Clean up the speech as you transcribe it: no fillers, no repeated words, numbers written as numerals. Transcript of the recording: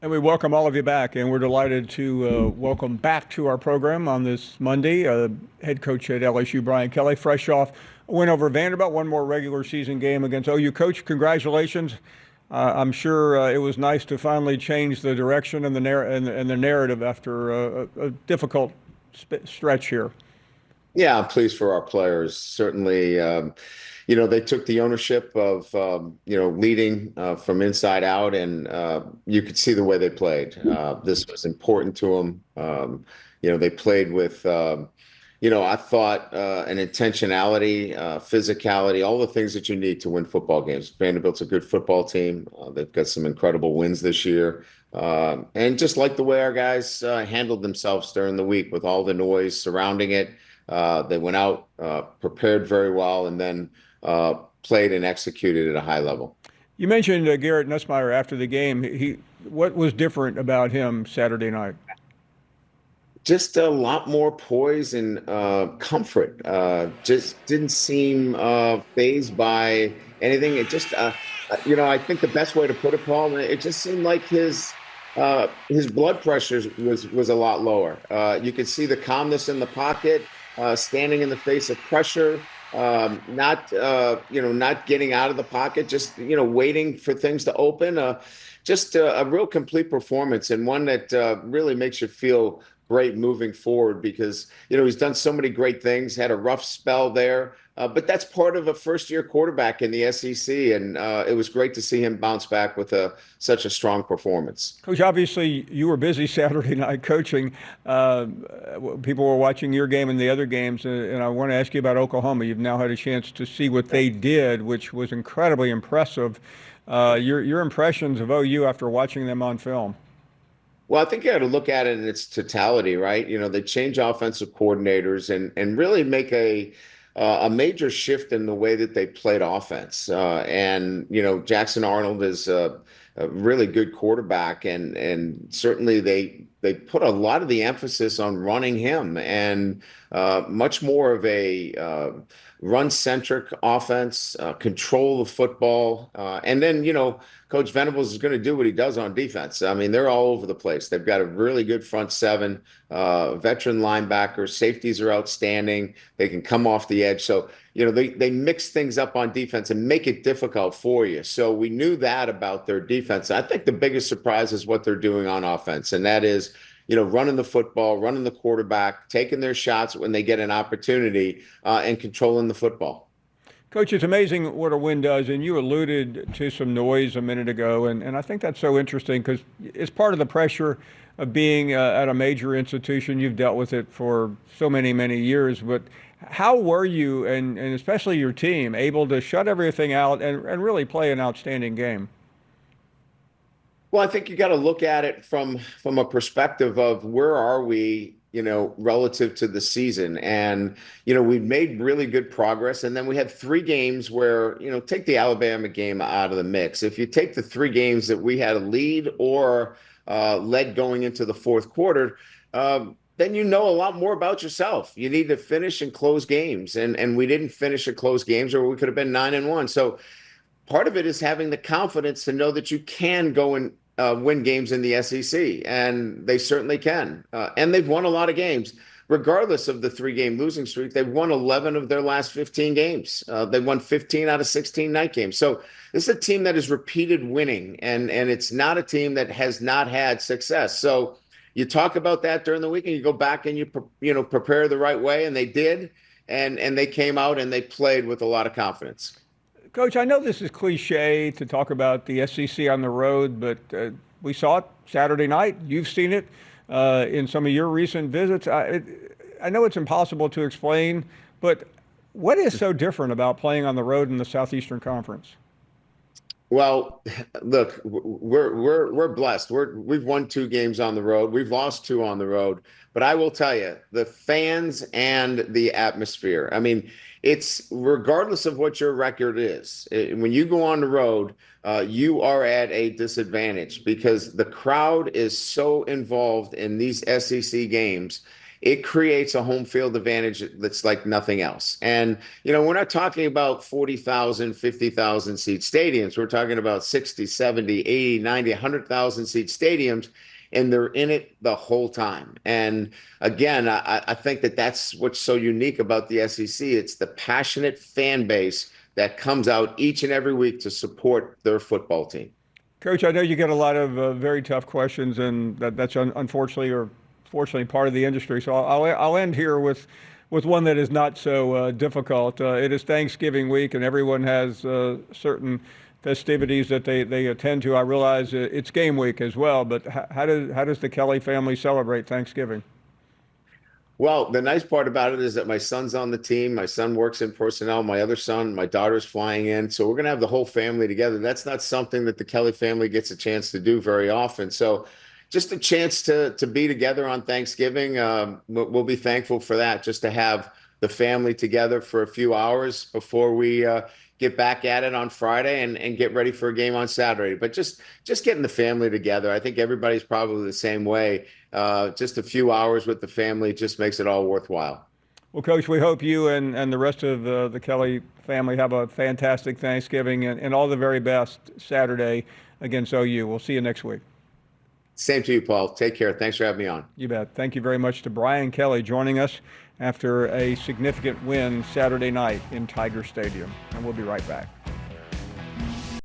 And we welcome all of you back, and we're delighted to welcome back to our program on this Monday, head coach at LSU, Brian Kelly, fresh off a win over Vanderbilt, one more regular season game against OU. Coach, congratulations. I'm sure it was nice to finally change the direction and the narrative after a difficult stretch here. Yeah, I'm pleased for our players. Certainly, they took the ownership of, leading from inside out, and you could see the way they played. This was important to them. They played with, I thought an intentionality, physicality, all the things that you need to win football games. Vanderbilt's a good football team. They've got some incredible wins this year. And just like the way our guys handled themselves during the week with all the noise surrounding it. They went out, prepared very well, and then played and executed at a high level. You mentioned Garrett Nussmeier after the game. What was different about him Saturday night? Just a lot more poise and comfort. Just didn't seem fazed by anything. It just, I think the best way to put it, Paul, it just seemed like his blood pressure was a lot lower. You could see the calmness in the pocket, standing in the face of pressure, not getting out of the pocket, just waiting for things to open. Just a real complete performance, and one that really makes you feel great moving forward because he's done so many great things. Had a rough spell there, but that's part of a first-year quarterback in the SEC, and it was great to see him bounce back with such a strong performance. Coach, obviously you were busy Saturday night coaching. People were watching your game and the other games, and I want to ask you about Oklahoma. You've now had a chance to see what they did, which was incredibly impressive. Your impressions of OU after watching them on film? Well, I think you got to look at it in its totality, right? They change offensive coordinators and really make a major shift in the way that they played offense. And Jackson Arnold is a really good quarterback, and certainly they put a lot of the emphasis on running him and much more of a run-centric offense, control the football, and then Coach Venables is going to do what he does on defense. I mean, they're all over the place. They've got a really good front seven, veteran linebackers, safeties are outstanding. They can come off the edge. So, they mix things up on defense and make it difficult for you. So we knew that about their defense. I think the biggest surprise is what they're doing on offense, and that is, running the football, running the quarterback, taking their shots when they get an opportunity, and controlling the football. Coach, it's amazing what a win does, and you alluded to some noise a minute ago, and I think that's so interesting because it's part of the pressure of being at a major institution. You've dealt with it for so many, many years, but how were you, and especially your team, able to shut everything out and really play an outstanding game? Well, I think you got to look at it from a perspective of where are we, relative to the season. And, we've made really good progress. And then we had three games where, take the Alabama game out of the mix. If you take the three games that we had a lead or led going into the fourth quarter, then a lot more about yourself. You need to finish and close games. And we didn't finish and close games, or we could have been 9-1. So part of it is having the confidence to know that you can go and win games in the SEC, and they certainly can. And they've won a lot of games. Regardless of the three-game losing streak, they've won 11 of their last 15 games. They won 15 out of 16 night games. So this is a team that has repeated winning, and it's not a team that has not had success. So you talk about that during the week, and you go back and you prepare the right way, and they did, and they came out and they played with a lot of confidence. Coach, I know this is cliche to talk about the SEC on the road, but we saw it Saturday night. You've seen it in some of your recent visits. I know it's impossible to explain, but what is so different about playing on the road in the Southeastern Conference? Well, look, we're blessed. We've won two games on the road. We've lost two on the road. But I will tell you, the fans and the atmosphere. I mean, it's regardless of what your record is. When you go on the road, you are at a disadvantage because the crowd is so involved in these SEC games. it creates a home field advantage that's like nothing else. And, we're not talking about 40,000, 50,000 seat stadiums. We're talking about 60, 70, 80, 90, 100,000 seat stadiums, and they're in it the whole time. And again, I think that that's what's so unique about the SEC. It's the passionate fan base that comes out each and every week to support their football team. Coach, I know you get a lot of very tough questions, and that's unfortunately or fortunately part of the industry. So I'll end here with one that is not so difficult. It is Thanksgiving week, and everyone has certain festivities that they attend to. I realize it's game week as well, but how does the Kelly family celebrate Thanksgiving? Well, the nice part about it is that my son's on the team. My son works in personnel. My other son, my daughter's flying in. So we're going to have the whole family together. That's not something that the Kelly family gets a chance to do very often. So just a chance to be together on Thanksgiving. We'll be thankful for that, just to have the family together for a few hours before we get back at it on Friday and get ready for a game on Saturday. But just getting the family together. I think everybody's probably the same way. Just a few hours with the family just makes it all worthwhile. Well, Coach, we hope you and the rest of the Kelly family have a fantastic Thanksgiving and all the very best Saturday against OU. We'll see you next week. Same to you, Paul. Take care. Thanks for having me on. You bet. Thank you very much to Brian Kelly joining us after a significant win Saturday night in Tiger Stadium. And we'll be right back.